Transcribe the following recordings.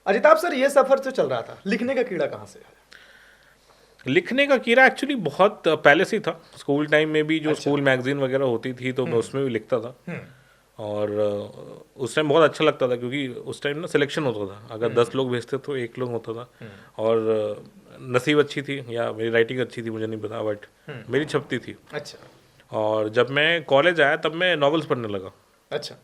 Ajitabh sir, ये सफर जो चल रहा था, लिखने का कीड़ा कहाँ से है? लिखने का कीड़ा एक्चुअली बहुत पहले से ही था। स्कूल टाइम में भी जो अच्छा। स्कूल मैगजीन वगैरह होती थी तो मैं उसमें भी लिखता था। हम्म। और उस टाइम बहुत अच्छा लगता था क्योंकि उस टाइम ना सिलेक्शन होता था, अगर 10 लोग भेजते तो एक लोग होता था। और नसीब अच्छी थी या मेरी राइटिंग अच्छी थी मुझे नहीं पता, बट मेरी छपती थी। अच्छा। और जब मैं कॉलेज आया तब मैं नॉवेल्स पढ़ने लगा। अच्छा।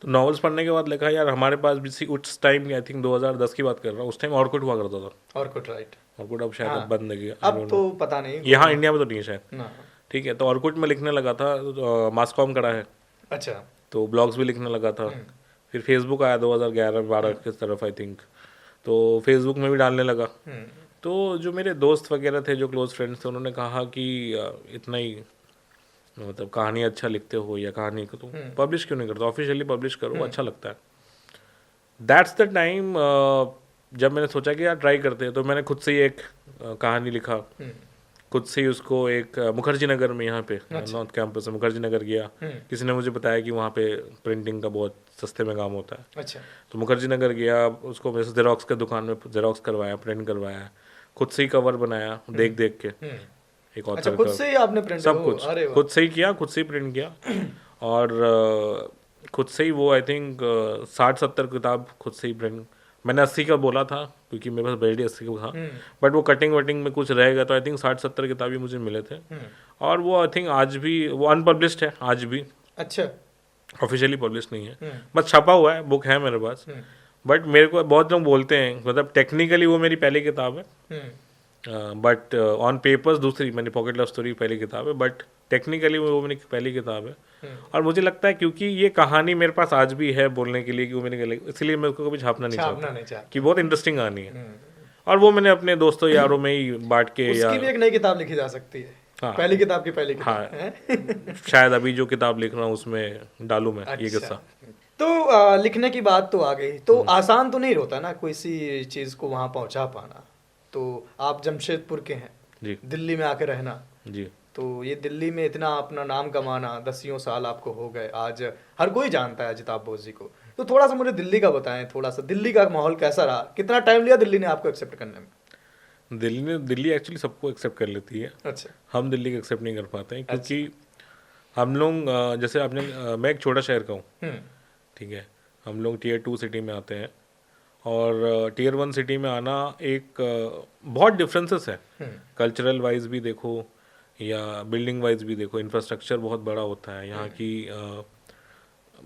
तो नॉवेल्स पढ़ने के बाद लिखा यार हमारे पास भी उस टाइम, आई थिंक 2010 की बात कर रहा हूँ, उस टाइम ऑर्कुट हुआ करता था। Orkut, right. ऑर्कुट अब शायद हाँ, अब बंद है गया, आई अब डोंट नो। तो पता नहीं यहाँ इंडिया में तो नहीं है शायद। ना। ठीक है, तो ऑर्कुट में लिखने लगा था। मास कॉम करा है अच्छा। तो ब्लॉग्स भी लिखने लगा था। फिर फेसबुक आया 2011-12 की तरफ आई थिंक, तो फेसबुक में भी डालने लगा। तो जो मेरे दोस्त वगैरह थे, जो क्लोज फ्रेंड्स थे, उन्होंने कहा कि इतना ही मतलब कहानी अच्छा लिखते हो या कहानी को तुम पब्लिश क्यों नहीं करते, ऑफिशियली पब्लिश करो, अच्छा लगता है। दैट्स द टाइम जब मैंने सोचा कि यार ट्राई करते हैं, तो मैंने खुद से ही एक कहानी लिखा। खुद से ही उसको एक मुखर्जी नगर में, यहाँ पे नॉर्थ कैंपस में मुखर्जी नगर गया। किसी ने मुझे बताया कि वहाँ पे प्रिंटिंग का बहुत सस्ते में काम होता है। अच्छा। तो मुखर्जी नगर गया, उसको वैसे जेरोक्स के दुकान में जेरोक्स करवाया, प्रिंट करवाया, खुद से ही कवर बनाया देख देख के एक अच्छा, ऑथर खुद का। से ही आपने प्रिंट, सब ओ कुछ अरे वाह। खुद से ही किया, खुद से ही प्रिंट किया। और खुद से ही वो आई थिंक 60-70 किताब खुद से ही प्रिंट। मैंने 80 का बोला था क्योंकि मेरे पास बजट 80 का था, बट वो कटिंग वटिंग में कुछ रहेगा, तो आई थिंक 60-70 किताब ही मुझे मिले थे। और वो आई थिंक आज भी वो अनपब्लिश्ड है आज भी, अच्छा। ऑफिशियली पब्लिश नहीं है, बस छपा हुआ है, बुक है मेरे पास। बट मेरे को बहुत लोग बोलते हैं, मतलब टेक्निकली वो मेरी पहली किताब है, बट ऑन पेपर्स दूसरी, मैंने पॉकेट लव स्टोरी पहली किताब है, बट टेक्निकली वो मेरी पहली किताब है। और मुझे लगता है क्योंकि ये कहानी मेरे पास आज भी है बोलने के लिए कि वो मैंने, इसलिए मैं उसको कभी छापना नहीं चाहता कि बहुत इंटरेस्टिंग कहानी है। और वो मैंने अपने दोस्तों यारों में ही बांट के, या उसकी भी एक नई किताब लिखी जा सकती है। हाँ, पहली किताब की पहली हाँ, किताब है। शायद अभी जो किताब लिख रहा हूँ उसमें डालूं मैं ये अच्छा। किस्सा। तो लिखने की बात तो आ गई, तो आसान तो नहीं होता ना कोई सी चीज को वहां पहुंचा पाना। तो आप जमशेदपुर के हैं, जी दिल्ली में आके रहना, जी। तो ये दिल्ली में इतना अपना नाम कमाना, 10 साल आपको हो गए, आज हर कोई जानता है अजिताभ बोस जी को। तो थोड़ा सा मुझे दिल्ली का बताएं, थोड़ा सा दिल्ली का माहौल कैसा रहा, कितना टाइम लिया दिल्ली ने आपको एक्सेप्ट करने में? दिल्ली एक्चुअली सबको एक्सेप्ट कर लेती है, अच्छा। हम दिल्ली को एक्सेप्ट नहीं कर पाते हैं अच्छा। क्योंकि हम लोग जैसे आपने मैं एक छोटा शहर का हूँ, हम्म। ठीक है। हम लोग टीयर 2 सिटी में आते हैं, और टीयर 1 सिटी में आना एक बहुत डिफरेंसेस है। कल्चरल वाइज भी देखो या बिल्डिंग वाइज भी देखो, इंफ्रास्ट्रक्चर बहुत बड़ा होता है यहाँ की,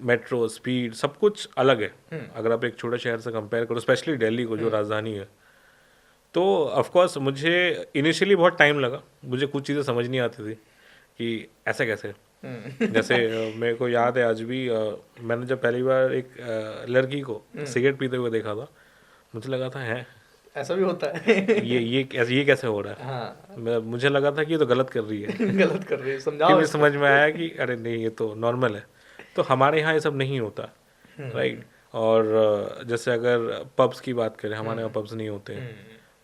मेट्रो स्पीड सब कुछ अलग है अगर आप एक छोटे शहर से कंपेयर करो, स्पेशली दिल्ली को जो राजधानी है। तो ऑफकोर्स मुझे इनिशियली बहुत टाइम लगा, मुझे कुछ चीज़ें समझ नहीं आती थी कि ऐसे कैसे। जैसे मेरे को याद है आज भी, मैंने जब पहली बार एक लड़की को सिगरेट पीते हुए देखा था, मुझे लगा था है ऐसा भी होता है। ये कैसे हो रहा है। हाँ। मुझे लगा था कि ये तो गलत कर रही है। गलत कर रही है, फिर समझाओ मुझे इसको। समझ में आया कि अरे नहीं ये तो नॉर्मल है। तो हमारे यहाँ ये सब नहीं होता, राइट। और जैसे अगर पब्स की बात करें, हमारे यहाँ पब्स नहीं होते हैं,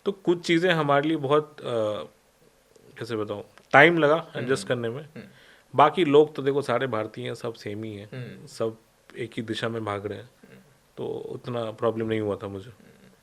तो कुछ चीज़ें हमारे लिए बहुत कैसे बताऊँ, टाइम लगा एडजस्ट करने में। बाकी लोग तो देखो सारे भारतीय हैं, सब सेम ही हैं, सब एक ही दिशा में भाग रहे हैं, तो उतना प्रॉब्लम नहीं हुआ था मुझे।